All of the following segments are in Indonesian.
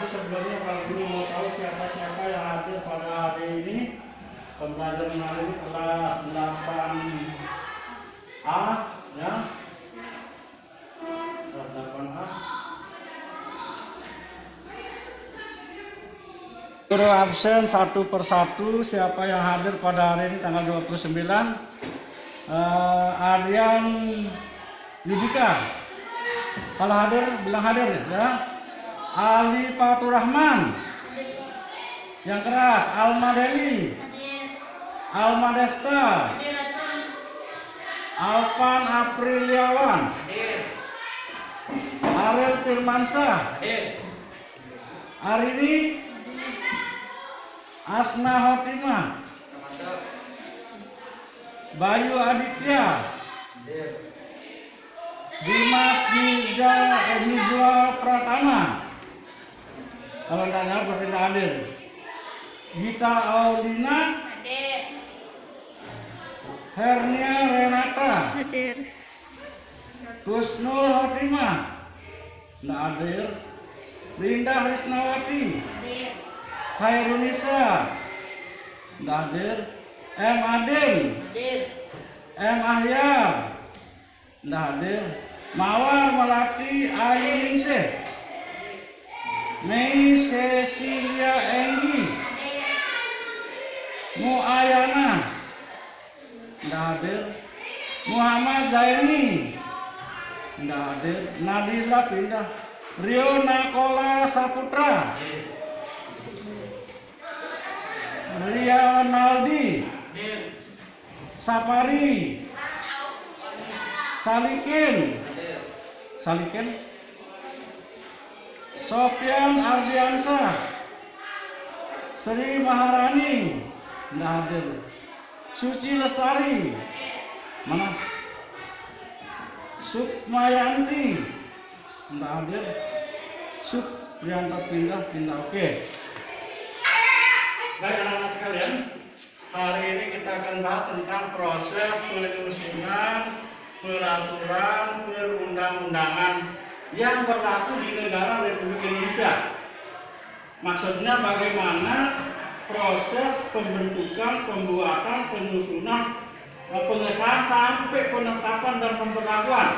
sebelumnya Pak Guru mau tahu siapa-siapa yang hadir pada hari ini. Pembelajaran hari ini kelas 8A ya. Kelas 8A. Guru absen satu persatu. Siapa yang hadir pada hari ini tanggal 29? Aryan Yudika. Kalau hadir bilang hadir ya. Ali Fatur Rahman. Yang keras. Alma Deli. Alma Desta. Alvan Apriliawan. Ariel Firmansyah. Arini. Asna Hotimah. Bayu Aditya. Dimas Nizwa Pratama. Kalau tidak ada berarti tidak hadir. Gita Aulina. Hernia Renata. Hadir. Kusnul Hotimah. Tidak hadir. Linda Risnawati. Hadir. Khairunisa. Tidak hadir. M. Adem. Hadir. M. Ahyar. Tidak hadir. Mawar Melati Ainingsih. Mei Cecilia Enggi. Muayana. Tidak hadir. Muhammad Zaini. Tidak hadir. Nadila pindah. Rio Nakola Saputra. Ria Naldi. Sapari. Salikin. Sofyan Ardiansyah. Sri Maharani. Tidak hadir. Suci Lestari. Mana? Sukmayanti. Tidak hadir. Supriyanto pindah. Oke. Baik anak-anak sekalian, hari ini kita akan bahas tentang proses penyusunan peraturan perundang-undangan yang berlaku di negara Republik Indonesia. Maksudnya bagaimana proses pembentukan, pembuatan, penyusunan, pengesahan sampai penetapan dan pemberlakuan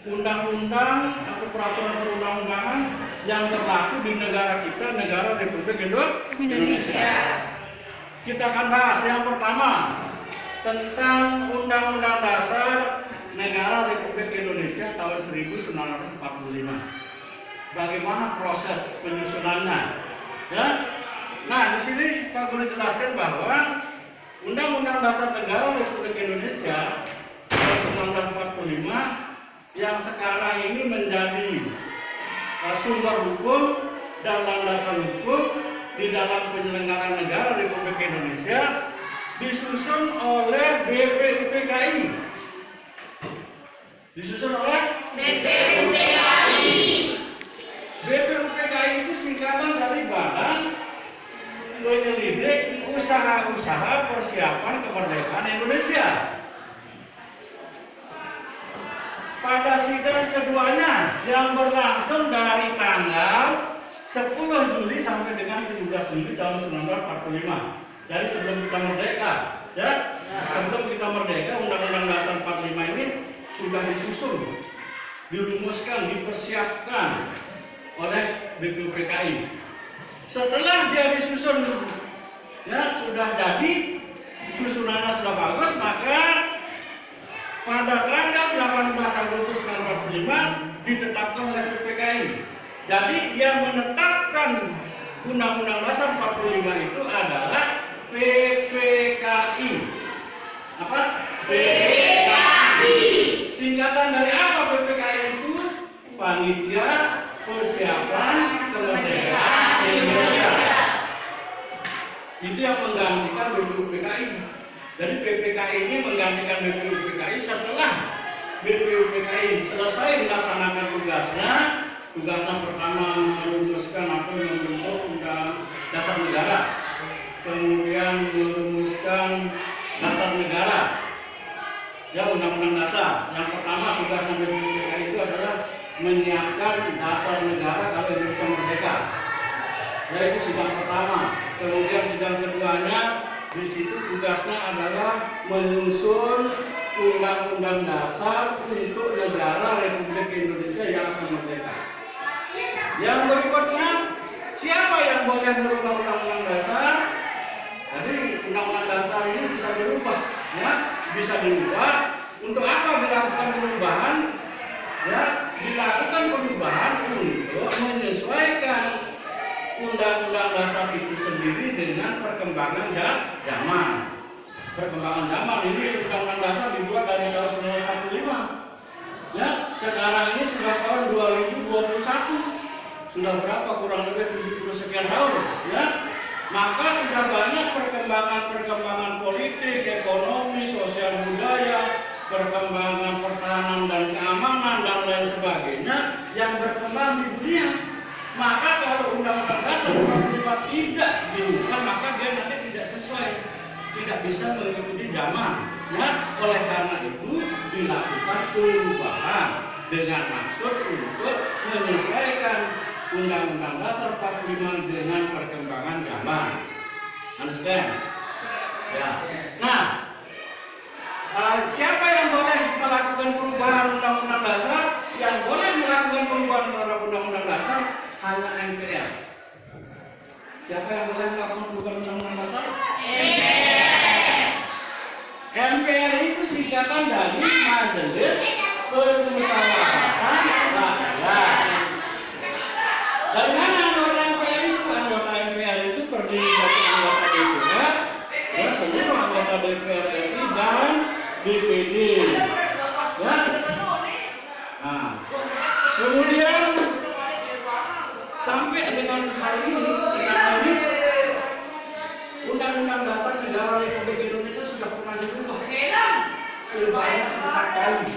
undang-undang atau peraturan perundang-undangan yang berlaku di negara kita, negara Republik Indonesia. Kita akan bahas yang pertama tentang Undang-Undang Dasar Negara Republik Indonesia tahun 1945. Bagaimana proses penyusunannya? Ya. Nah, di sini Pak Guru jelaskan bahwa Undang-Undang Dasar Negara Republik Indonesia tahun 1945 yang sekarang ini menjadi sumber hukum dan landasan hukum di dalam penyelenggaraan negara Republik Indonesia disusun oleh BPUPKI. BPUPKI itu singkatan dari Badan Penyelidik Usaha-usaha Persiapan Kemerdekaan Indonesia. Pada sidang keduanya yang berlangsung dari tanggal 10 Juli sampai dengan 17 Juli tahun 1945. Jadi sebelum kita merdeka, ya. Sebelum kita merdeka, Undang-Undang Dasar 45 ini sudah disusun, dirumuskan, dipersiapkan oleh BPUPKI. Setelah dia disusun, ya sudah jadi, susunannya sudah bagus, maka pada tanggal 18 Agustus 1945 ditetapkan oleh BPUPKI. Jadi yang menetapkan Undang-Undang Dasar 45 itu adalah PPKI. Apa? PPKI. Singkatan dari apa PPKI itu? Panitia Persiapan Kemerdekaan Indonesia. Itu yang menggantikan BPUPKI. Jadi PPKI ini menggantikan BPUPKI setelah BPUPKI selesai melaksanakan tugasnya. Tugasnya pertama merumuskan atau membentuk Undang Dasar Negara, kemudian merumuskan Dasar Negara, ya Undang-Undang Dasar. Yang pertama tugasnya BPUPKI itu adalah menyiapkan dasar negara kalau Indonesia merdeka. yaitu sidang pertama. Kemudian sidang keduanya, di situ tugasnya adalah menyusun Undang-Undang Dasar untuk negara Republik Indonesia yang akan merdeka. Yang berikutnya, siapa yang boleh merubah Undang-Undang Dasar? Jadi Undang-Undang Dasar ini bisa dirubah, ya, bisa dirubah. Untuk apa dilakukan perubahan? Ya, dilakukan perubahan untuk menyesuaikan Undang-Undang Dasar itu sendiri dengan perkembangan zaman. Perkembangan zaman ini Undang-Undang Dasar dibuat dari tahun 1945. Ya, sekarang ini sudah tahun 2021. Sudah berapa? Kurang lebih 70 sekian tahun, ya. Maka sudah banyak perkembangan politik, ekonomi, sosial budaya, perkembangan pertahanan dan keamanan dan lain sebagainya yang berkembang di dunia. Maka kalau Undang-Undang Dasar 45 tidak diubah, maka dia nanti tidak sesuai, tidak bisa mengikuti zaman. Ya, oleh karena itu dilakukan perubahan dengan maksud untuk menyesuaikan Undang-Undang Dasar 45 dengan perkembangan zaman. Understand? Ya. Nah, siapa yang boleh melakukan perubahan Undang-Undang Dasar? Yang boleh melakukan perubahan terhadap Undang-Undang Dasar hanya MPR. Siapa yang boleh melakukan perubahan Undang-Undang Dasar? MPR itu singkatan dari Majelis Permusyawaratan Rakyat. Dari mana anggota MPR itu? Anggota MPR itu terdiri dari anggota DPR, ya, seluruh anggota DPR RI dan DPD. Ya. Nah, kemudian sampai dengan hari ini, Undang-Undang Dasar Negara Republik Indonesia sudah pernah dirubah sebanyak 4 kali.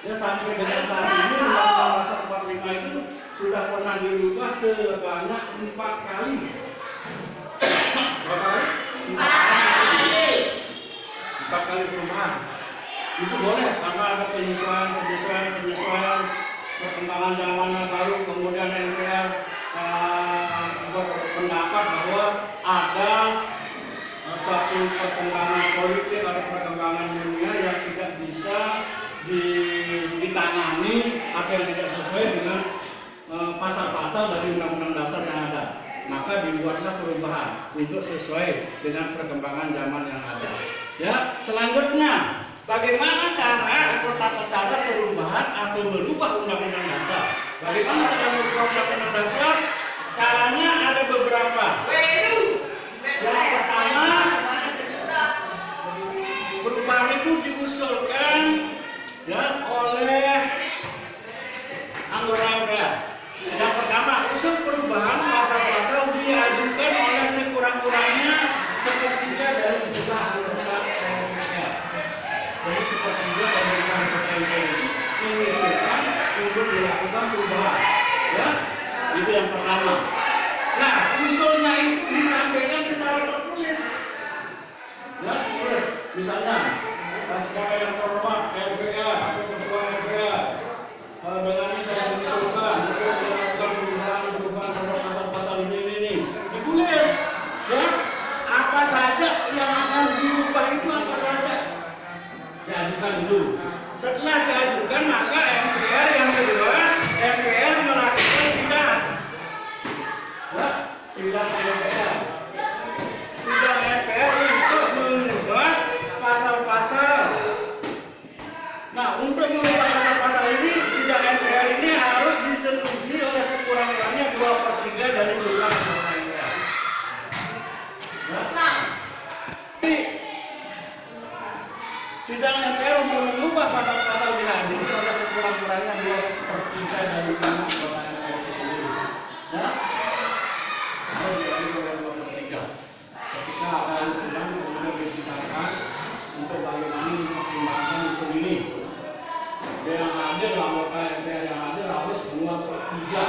Ya, sampai dengan saat ini Undang-Undang Dasar 45 itu sudah pernah dirubah sebanyak 4 kali. Berapa kali? 4 kali perubahan. Itu boleh karena ada penyesuaian perkembangan zaman baru. Kemudian MPR berpendapat bahwa ada satu perkembangan politik atau perkembangan dunia yang tidak bisa ditangani atau yang tidak sesuai dengan pasal-pasal dari Undang-Undang Dasar yang ada. Maka dibuatlah perubahan untuk sesuai dengan perkembangan zaman yang ada. Ya, selanjutnya, bagaimana cara atau tata cara perubahan atau merubah Undang-Undang Dasar? Bagaimana cara merubah Undang-Undang Dasar? Caranya ada beberapa. Yang pertama, perubahan itu diusulkan, ya, oleh anggota MPR. Yang pertama, usul perubahan pasal-pasal diajukan oleh sekurang-kurangnya sepertiga dari jumlah anggota MPR. Jadi sepertiga dari jumlah anggota MPR itu diusulkan untuk dilakukan perubahan. Ya, itu yang pertama. Nah, usulnya itu disampaikan secara tertulis. Ya, terus misalnya, kepada yang terhormat MPR atau ketua MPR, dengan ini saya mengusulkan untuk dilakukan perubahan terhadap pasal-pasal ini. Ditulis, ya, apa saja yang akan diubah itu apa saja. Diajukan dulu. Setelah diajukan, maka MPR yang kedua, MPR melakukan sidang. Ya, sidang MPR. Sidang MPR untuk mengubah pasal-pasal. Nah, untuk mengubah pasal-pasal ini, sidang MPR ini harus disetujui oleh sekurang-kurangnya 2/3 dari jumlah anggota MPR. Nah, sidang MPR untuk mengubah pasal-pasal dihadiri oleh sekurang-kurangnya 2/3 dari jumlah anggota MPR itu sendiri. Ya, harus dihadiri oleh 2/3. Ketika ada usulan kemudian disidangkan untuk bagaimana mempertimbangkan usul ini. Yang hadir anggota MPR yang hadir harus 2/3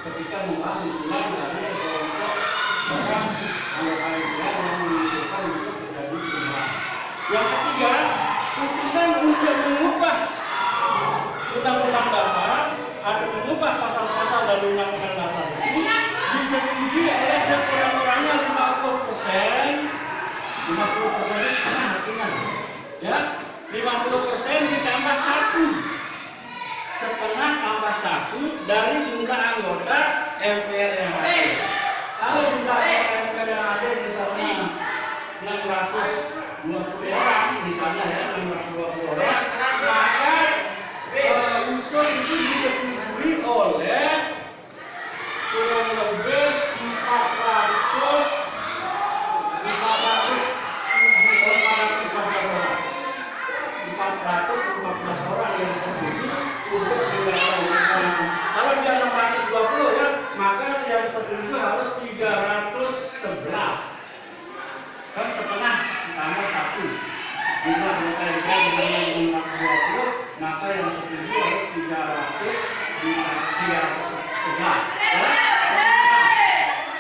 ketika membahas usulan dari sekelompok orang anggota MPR yang mengusulkan untuk terjadi perubahan. Yang ketiga, putusan untuk mengubah Undang-Undang Dasar atau mengubah pasal-pasal dari Undang-Undang Dasar itu 50% itu setengah artinya. Ya, 50% ditambah 1. Setengah tambah 1 dari jumlah anggota MPR yang ada. Kalau jumlah MPR yang ada misalnya 620 orang, misalnya ya 620 orang, maka usul itu disetujui oleh kurang lebih 414 orang yang setuju untuk dilaksanakan. Kalau dia 620 ya, maka yang setuju harus 311. Kan setengah tambah 1. Bila dikaitkan dengan 620, maka yang setuju harus 311. Ya?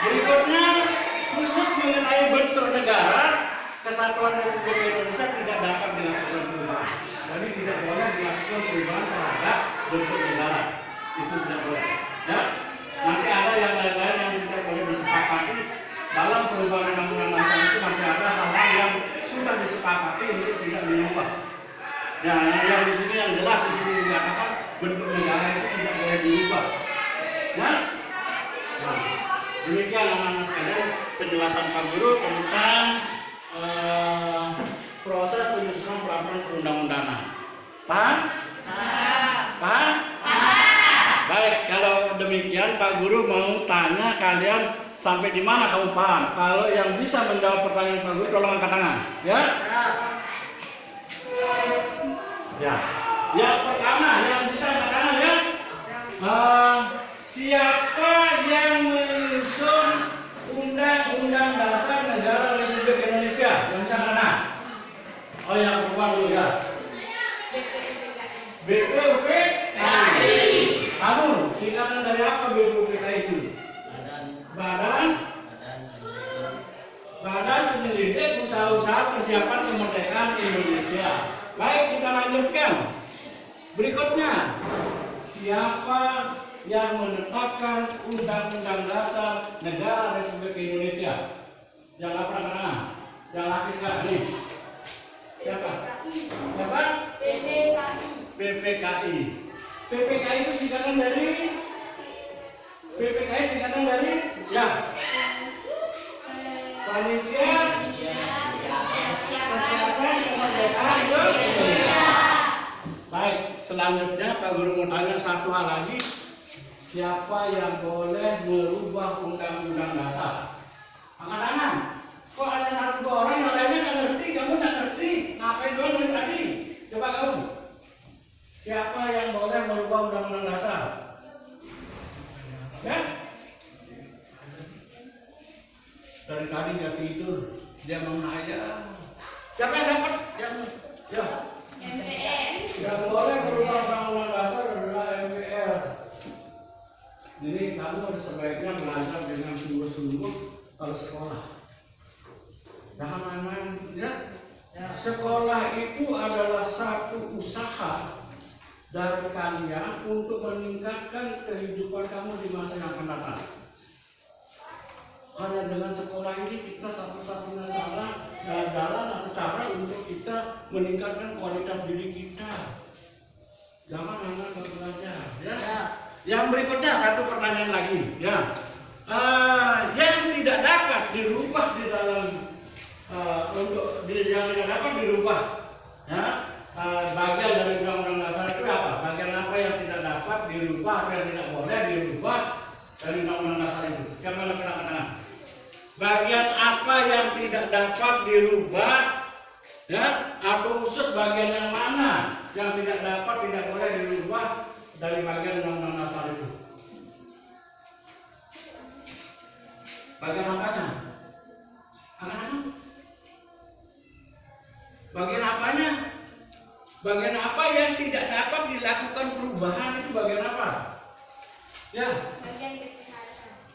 Berikutnya khusus mengenai bentuk negara, Kesatuan Republik Indonesia tidak dapat dilakukan perubahan. Jadi tidak boleh dilakukan perubahan terhadap bentuk negara. Itu tidak boleh. Ya? Nanti ada yang lain-lain yang tidak boleh disepakati. Dalam perubahan undang-undang dasar itu masih ada hal-hal yang sudah disepakati untuk tidak diubah. Nah, yang di sini yang jelas di sini dikatakan bentuk negara itu tidak boleh diubah. Ya? Nah, demikian anak-anak sekalian penjelasan Pak Guru tentang proses penyusunan peraturan perundang-undangan. Paham? Paham? Baik, kalau demikian Pak Guru mau tanya kalian sampai di mana kamu paham? Kalau yang bisa menjawab pertanyaan Pak Guru tolong angkat tangan, ya? Ya. Yang pertama yang bisa angkat tangan ya. Siapa yang menyusun Undang-Undang Dasar Negara Republik Indonesia? Yang bisa angkat tangan? Oh, yang keluar dulu ya. BPUPKI. Kamu singkatan dari apa BPUPKI itu? Badan Penyelidik Usaha-usaha Persiapan Kemerdekaan Indonesia. Baik, kita lanjutkan. Berikutnya, siapa yang menetapkan Undang-Undang Dasar Negara Republik Indonesia? Yang apa namanya? Yang laki sekarang nih. Siapa? Siapa? PPKI. PPKI itu singkatan dari ya. Panitia Persiapan Kemerdekaan Indonesia. Baik, selanjutnya Pak Guru mau tanya satu hal lagi. Siapa yang boleh merubah Undang-Undang Dasar? Angkat tangan. Kok ada 1-2 orang yang lainnya nggak ngerti? Kamu nggak ngerti? Ngapain doang dari tadi? Coba kamu. Siapa yang boleh merubah Undang-Undang Dasar? Ya? Dari tadi dia tidur, dia menghayal. Siapa yang dapat? Yang ya. MPR. Yang boleh merubah Undang-Undang Dasar adalah MPR. Jadi kamu sebaiknya belajar dengan sungguh-sungguh kalau sekolah. Jangan main-main, ya. Sekolah itu adalah satu usaha dari kalian untuk meningkatkan kehidupan kamu di masa yang akan datang. Hanya dengan sekolah ini kita satu-satunya jalan atau cara untuk kita meningkatkan kualitas diri kita. Jangan hanya belajar, ya. Yang berikutnya satu pertanyaan lagi, ya. Yang tidak dapat dirubah di dalam yang tidak dapat dirubah, ya. Bagian dari Undang-Undang Dasar itu apa? Bagian apa yang tidak dapat dirubah atau yang tidak boleh dirubah dari Undang-Undang Dasar itu? Siapa yang katakan? Bagian apa yang tidak dapat dirubah, ya? Atau khusus bagian yang mana yang tidak dapat tidak boleh dirubah dari bagian Undang-Undang Dasar itu? Bagian apanya? Bagian apanya? Bagian apa yang tidak dapat dilakukan perubahan itu bagian apa? Ya.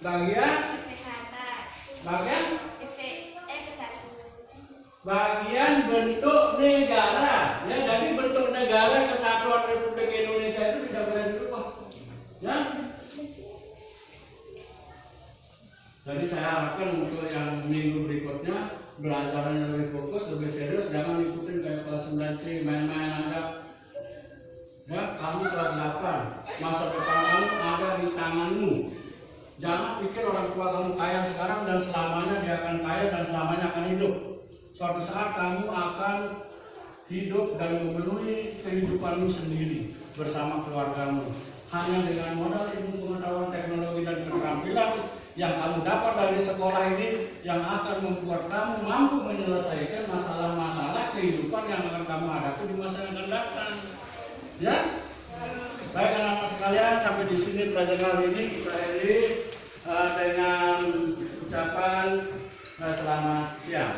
Bagian kesehatan. Bagian kesehatan. Bagian bentuk negara. Ya, jadi bentuk negara Kesatuan Republik Indonesia itu tidak boleh dirubah. Ya. Jadi saya harapkan untuk yang minggu berikutnya belajarnya lebih fokus, lebih serius, jangan ikutin kayak kelas 9C main-main aja. Ya, kamu kelas 8, masa depan kamu ada di tanganmu. Jangan pikir orang tua kamu kaya sekarang dan selamanya dia akan kaya dan selamanya akan hidup. Suatu saat kamu akan hidup dan memenuhi kehidupanmu sendiri bersama keluargamu. Hanya dengan modal ilmu pengetahuan teknologi dan keterampilan yang kamu dapat dari sekolah ini yang akan membuat kamu mampu menyelesaikan masalah-masalah kehidupan yang akan kamu hadapi di masa yang akan datang. Ya, baik anak-anak sekalian, sampai di sini pelajaran hari ini kita akhiri dengan ucapan selamat siang.